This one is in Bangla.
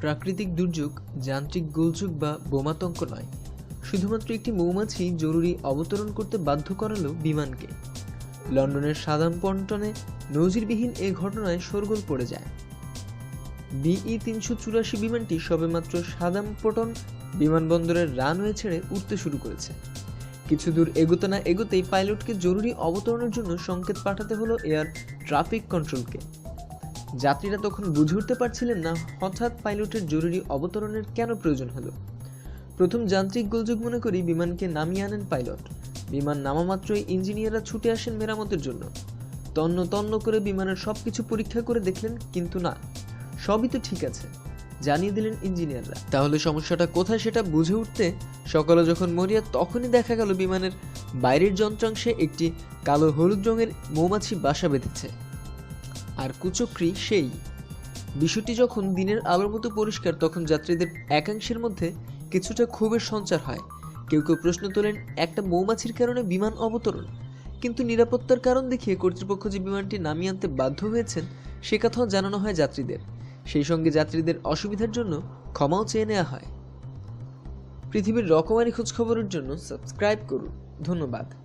প্রাকৃতিক দুর্যোগ, যান্ত্রিক গোলযোগ বা বোমাতঙ্ক নয়, শুধুমাত্র একটি মৌমাছি জরুরি অবতরণ করতে বাধ্য করালো বিমানকে। লন্ডনের সাদাম্পটনে নজিরবিহীন এ ঘটনায় শোরগোল পড়ে যায়। BE-384 বিমানটি সবেমাত্র সাদাম্পটন বিমানবন্দরের রানওয়ে ছেড়ে উঠতে শুরু করেছে। কিছু দূর এগোতে না এগোতেই পাইলটকে জরুরি অবতরণের জন্য সংকেত পাঠাতে হলো এয়ার ট্রাফিক কন্ট্রোলকে। যাত্রীরা তখন বুঝে উঠতে পারছিলেন না হঠাৎ পাইলটের জরুরি অবতরণের কেন প্রয়োজন হলো। প্রথম যান্ত্রিক গোলযোগ মনে করি বিমানকে নামিয়ে আনেন পাইলট। বিমান নামা মাত্রই ইঞ্জিনিয়াররা ছুটে আসেন মেরামতের জন্য। তন্ন তন্ন করে বিমানের সবকিছু পরীক্ষা করে দেখলেন, কিন্তু না, সবই তো ঠিক আছে, জানিয়ে দিলেন ইঞ্জিনিয়াররা। তাহলে সমস্যাটা কোথায় সেটা বুঝে উঠতে সকালে যখন মরিয়া, তখনই দেখা গেল বিমানের বাইরের যন্ত্রাংশে একটি কালো হলুদ রঙের মৌমাছি বাসা বেঁধেছে। আর কুচক্রী সেই। বিষয়টি যখন দিনের আলোর মতো পরিষ্কার, তখন যাত্রীদের একাংশের মধ্যে কিছুটা ক্ষোভের সঞ্চার হয়। কেউ কেউ প্রশ্ন তোলেন, একটা মৌমাছির কারণে বিমান অবতরণ? কিন্তু নিরাপত্তার কারণ দেখিয়ে কর্তৃপক্ষ যে বিমানটি নামিয়ে আনতে বাধ্য হয়েছেন সে কথাও জানানো হয় যাত্রীদের। সেই সঙ্গে যাত্রীদের অসুবিধার জন্য ক্ষমাও চেয়ে নেওয়া হয়। পৃথিবীর রকমারি খোঁজখবরের জন্য সাবস্ক্রাইব করুন। ধন্যবাদ।